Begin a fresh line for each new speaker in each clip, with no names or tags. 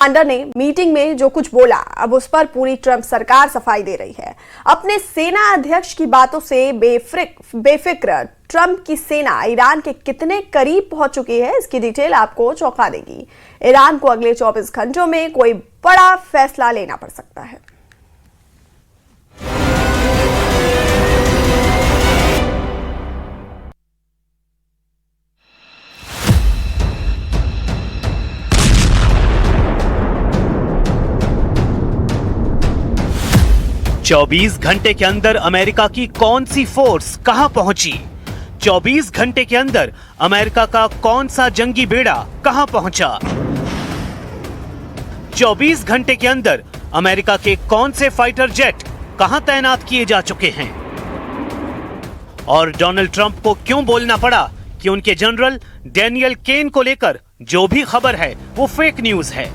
Commander ने meeting में जो कुछ बोला, अब उस पर पूरी ट्रंप सरकार सफाई दे रही है। अपने सेना अध्यक्ष की बातों से बेफिक्र ट्रंप की सेना ईरान के कितने करीब पहुंच चुकी है, इसकी डिटेल आपको चौंका देगी। ईरान को अगले 24 घंटों में कोई बड़ा फैसला लेना पड़ सकता है।
चौबीस घंटे के अंदर अमेरिका की कौन सी फोर्स कहां पहुंची? 24 घंटे के अंदर अमेरिका का कौन सा जंगी बेड़ा कहां पहुंचा? 24 घंटे के अंदर अमेरिका के कौन से फाइटर जेट कहां तैनात किए जा चुके हैं? और डोनाल्ड ट्रंप को क्यों बोलना पड़ा कि उनके जनरल डैनियल केन को लेकर जो भी खबर है वो फेक न्यूज है?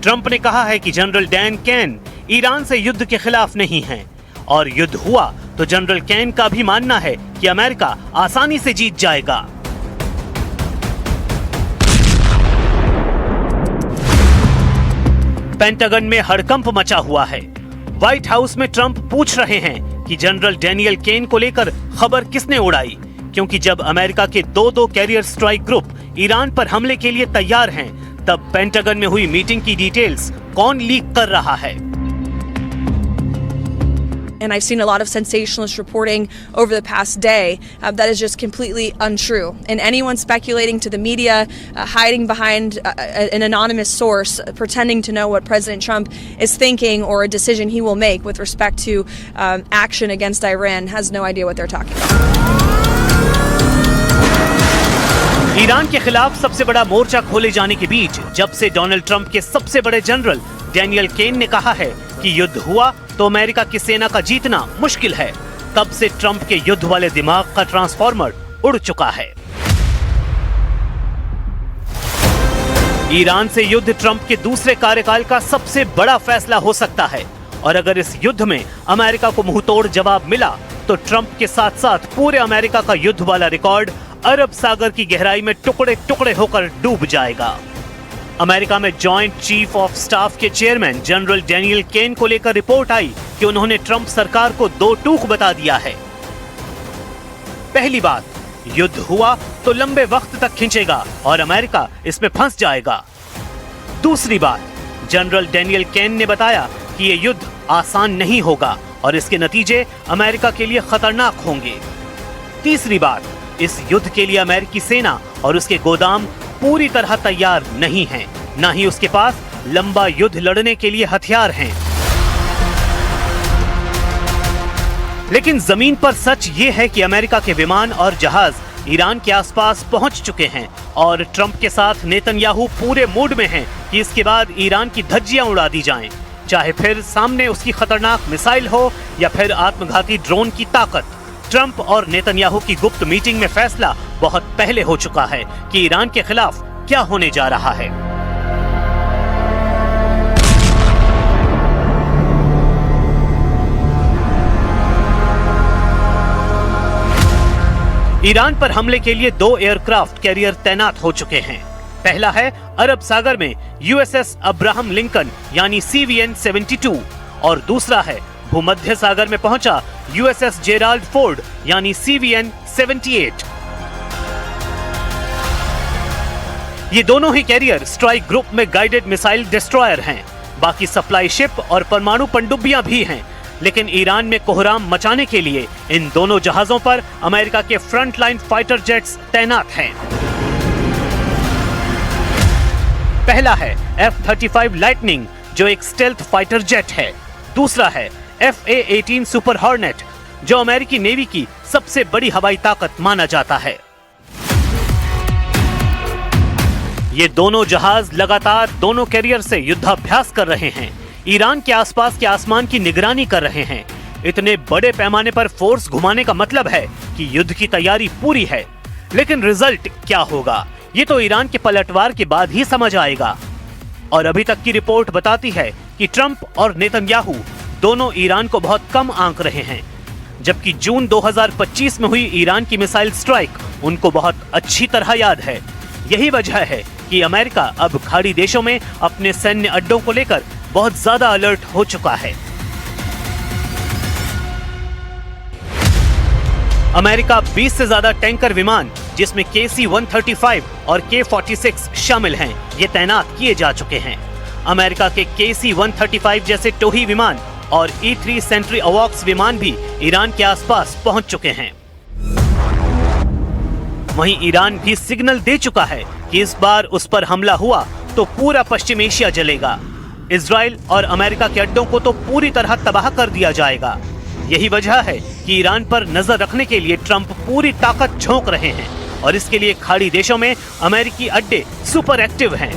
ट्रंप ने कहा है कि जनरल डैन केन ईरान से युद्ध के खिलाफ नहीं है, और युद्ध हुआ तो जनरल केन का भी मानना है कि अमेरिका आसानी से जीत जाएगा। पेंटागन में हड़कंप मचा हुआ है। व्हाइट हाउस में ट्रंप पूछ रहे हैं कि जनरल डैनियल केन को लेकर खबर किसने उड़ाई, क्योंकि जब अमेरिका के दो कैरियर स्ट्राइक ग्रुप ईरान पर हमले के लिए तैयार हैं, तब पेंटागन में हुई मीटिंग की डिटेल्स कौन लीक कर रहा है?
And I've seen a lot of sensationalist reporting over the past day that is just completely untrue. And anyone speculating to the media, hiding behind an anonymous source, pretending to know what President Trump is thinking or a decision he will make with respect to action against Iran has no idea what they're talking about.
Iran के खिलाफ सबसे बड़ा मोर्चा खोले जाने के बीच जब से Donald Trump के सबसे बड़े जनरल डैनियल केन ने कहा है कि युद्ध हुआ तो अमेरिका की सेना का जीतना मुश्किल है, तब से ट्रंप के युद्ध वाले दिमाग का ट्रांसफॉर्मर उड़ चुका है। ईरान से युद्ध ट्रंप के दूसरे कार्यकाल का सबसे बड़ा फैसला हो सकता है, और अगर इस युद्ध में अमेरिका को मुंहतोड़ जवाब मिला तो ट्रंप के साथ साथ पूरे अमेरिका का युद्ध वाला रिकॉर्ड अरब सागर की गहराई में टुकड़े टुकड़े होकर डूब जाएगा। अमेरिका में जॉइंट चीफ ऑफ स्टाफ के चेयरमैन जनरल डैनियल केन को लेकर रिपोर्ट आई कि उन्होंने ट्रंप सरकार को दो टूक बता दिया है। पहली बात, युद्ध हुआ तो लंबे वक्त तक खिंचेगा और अमेरिका इसमें फंस जाएगा। दूसरी बात, जनरल डैनियल केन ने बताया कि यह युद्ध आसान नहीं होगा और इसके नतीजे अमेरिका के लिए खतरनाक होंगे। तीसरी बात, इस युद्ध के लिए अमेरिकी सेना और उसके गोदाम पूरी तरह तैयार नहीं हैं, न ही उसके पास लंबा युद्ध लड़ने के लिए हथियार हैं। लेकिन जमीन पर सच ये है कि अमेरिका के विमान और जहाज ईरान के आसपास पहुंच चुके हैं और ट्रंप के साथ नेतन्याहू पूरे मूड में हैं कि इसके बाद ईरान की धज्जियां उड़ा दी जाएं, चाहे फिर सामने उसकी खतरनाक मिसाइल हो या फिर आत्मघाती ड्रोन की ताकत। ट्रंप और नेतन्याहू की गुप्त मीटिंग में फैसला बहुत पहले हो चुका है कि ईरान के खिलाफ क्या होने जा रहा है। ईरान पर हमले के लिए 2 एयरक्राफ्ट कैरियर तैनात हो चुके हैं। पहला है अरब सागर में यूएसएस अब्राहम लिंकन यानी CVN-72 और दूसरा है भूमध्य सागर में पहुंचा यूएसएस जेराल्ड फोर्ड यानी CVN-78। ये दोनों ही कैरियर स्ट्राइक ग्रुप में गाइडेड मिसाइल डिस्ट्रॉयर हैं। बाकी सप्लाई शिप और परमाणु पनडुब्बियां भी हैं, लेकिन ईरान में कोहराम मचाने के लिए इन दोनों जहाजों पर अमेरिका के फ्रंटलाइन फाइटर जेट्स तैनात हैं। पहला है F-35 लाइटनिंग जो एक स्टेल्थ फाइटर जेट है। दूसरा है FA-18 सुपर हॉर्नेट जो अमेरिकी नेवी की सबसे बड़ी हवाई ताकत माना जाता है। ये दोनों जहाज लगातार दोनों कैरियर से युद्धाभ्यास कर रहे हैं, ईरान के आसपास के आसमान की निगरानी कर रहे हैं। इतने बड़े पैमाने पर फोर्स घुमाने का मतलब है कि युद्ध की तैयारी पूरी है, लेकिन रिजल्ट क्या होगा ये तो ईरान के पलटवार के बाद ही समझ आएगा। और अभी तक की रिपोर्ट बताती है कि ट्रंप और नेतन्याहू दोनों ईरान को बहुत कम आंक रहे हैं, जबकि जून 2025 में हुई ईरान की मिसाइल स्ट्राइक उनको बहुत अच्छी तरह याद है। यही वजह है कि अमेरिका अब खाड़ी देशों में अपने सैन्य अड्डों को लेकर बहुत ज्यादा अलर्ट हो चुका है। अमेरिका 20 से ज्यादा टैंकर विमान, जिसमें KC-135 और K-46 शामिल हैं, ये तैनात किए जा चुके हैं। अमेरिका के KC-135 जैसे टोही विमान और E-3 सेंट्री अवॉक्स विमान भी ईरान के आसपास पहुंच चुके हैं। वहीं ईरान भी सिग्नल दे चुका है कि इस बार उस पर हमला हुआ तो पूरा पश्चिम एशिया जलेगा। इजराइल और अमेरिका के अड्डों को तो पूरी तरह तबाह कर दिया जाएगा। यही वजह है कि ईरान पर नजर रखने के लिए ट्रंप पूरी ताकत झोंक रहे हैं और इसके लिए खाड़ी देशों में अमेरिकी अड्डे सुपर एक्टिव हैं।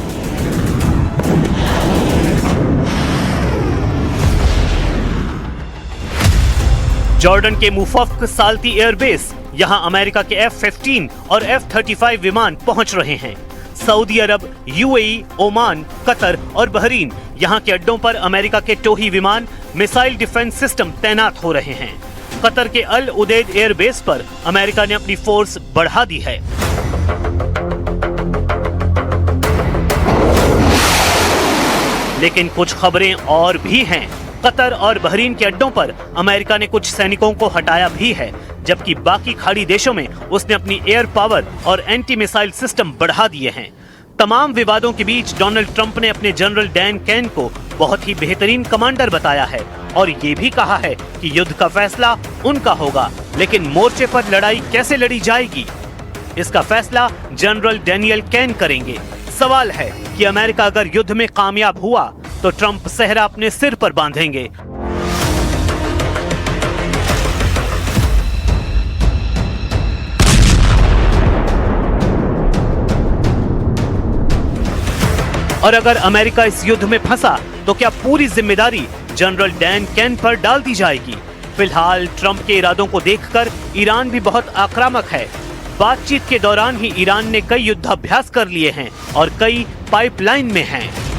जॉर्डन के मुफक्क साल्ती एयरबेस, यहां अमेरिका के F-15 और F-35 विमान पहुंच रहे हैं। सऊदी अरब, UAE, ओमान, कतर और बहरीन, यहां के अड्डों पर अमेरिका के टोही विमान, मिसाइल डिफेंस सिस्टम तैनात हो रहे हैं। कतर के अल उदैद एयरबेस पर अमेरिका ने अपनी फोर्स बढ़ा दी है। लेकिन कुछ खबरें और भी हैं। कतर और बहरीन के अड्डों पर अमेरिका ने कुछ सैनिकों को हटाया भी है, जबकि बाकी खाड़ी देशों में उसने अपनी एयर पावर और एंटी मिसाइल सिस्टम बढ़ा दिए हैं। तमाम विवादों के बीच डोनाल्ड ट्रंप ने अपने जनरल डैन कैन को बहुत ही बेहतरीन कमांडर बताया है और ये भी कहा है कि युद्ध का फैसला उनका होगा, लेकिन मोर्चे पर लड़ाई कैसे लड़ी जाएगी, इसका फैसला जनरल डैनियल कैन करेंगे। सवाल है कि अमेरिका अगर युद्ध में कामयाब हुआ तो ट्रंप सेहरा अपने सिर पर बांधेंगे। और अगर अमेरिका इस युद्ध में फंसा तो क्या पूरी जिम्मेदारी जनरल डैन कैन पर डाल दी जाएगी? फिलहाल ट्रंप के इरादों को देखकर ईरान भी बहुत आक्रामक है। बातचीत के दौरान ही ईरान ने कई युद्धाभ्यास कर लिए हैं और कई पाइपलाइन में हैं।